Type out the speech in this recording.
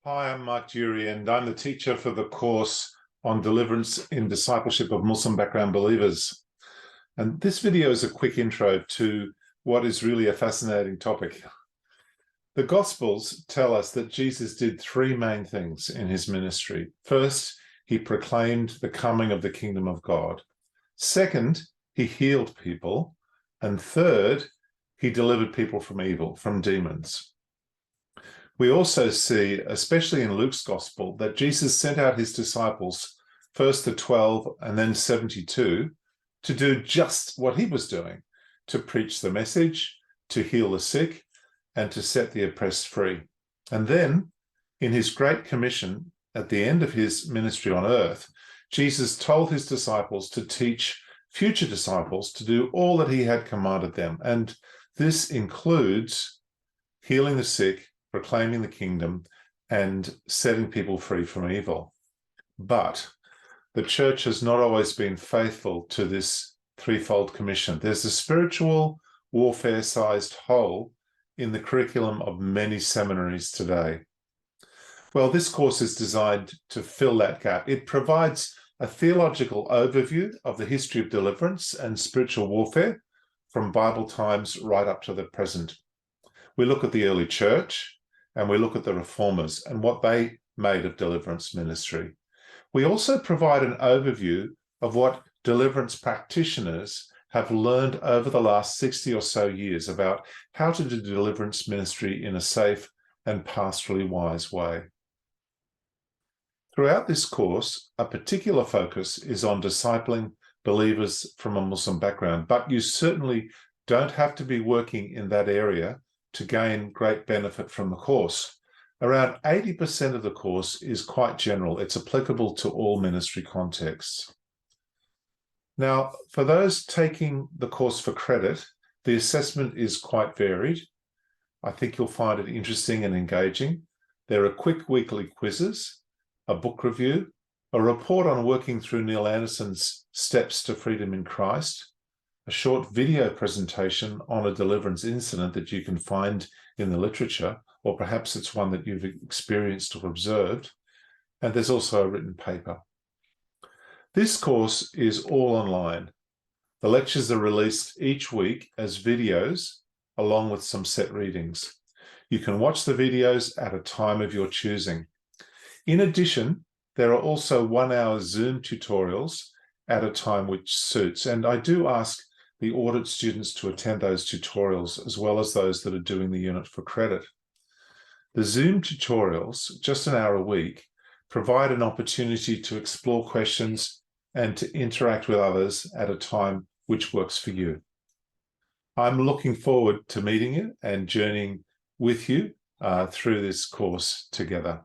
Hi, I'm Mark Durie, and I'm the teacher for the course on deliverance in discipleship of Muslim background believers. And this video is a quick intro to what is really a fascinating topic. The Gospels tell us that Jesus did three main things in his ministry. First, he proclaimed the coming of the kingdom of God. Second, he healed people. And third, he delivered people from evil, from demons. We also see, especially in Luke's gospel, that Jesus sent out his disciples, first the 12 and then 72, to do just what he was doing, to preach the message, to heal the sick, and to set the oppressed free. And then, in his Great Commission, at the end of his ministry on earth, Jesus told his disciples to teach future disciples to do all that he had commanded them. And this includes healing the sick, proclaiming the kingdom, and setting people free from evil. But the church has not always been faithful to this threefold commission. There's a spiritual warfare-sized hole in the curriculum of many seminaries today. Well, this course is designed to fill that gap. It provides a theological overview of the history of deliverance and spiritual warfare from Bible times right up to the present. We look at the early church, and we look at the reformers and what they made of deliverance ministry. We also provide an overview of what deliverance practitioners have learned over the last 60 or so years about how to do deliverance ministry in a safe and pastorally wise way. Throughout this course, a particular focus is on discipling believers from a Muslim background, but you certainly don't have to be working in that area to gain great benefit from the course. Around 80% of the course is quite general. It's applicable to all ministry contexts. Now, for those taking the course for credit, the assessment is quite varied. I think you'll find it interesting and engaging. There are quick weekly quizzes, a book review, a report on working through Neil Anderson's Steps to Freedom in Christ, a short video presentation on a deliverance incident that you can find in the literature, or perhaps it's one that you've experienced or observed, and there's also a written paper. This course is all online. The lectures are released each week as videos, along with some set readings. You can watch the videos at a time of your choosing. In addition, there are also 1-hour Zoom tutorials at a time which suits, and I do ask the audit students to attend those tutorials as well as those that are doing the unit for credit. The Zoom tutorials, just an hour a week, provide an opportunity to explore questions and to interact with others at a time which works for you. I'm looking forward to meeting you and journeying with you through this course together.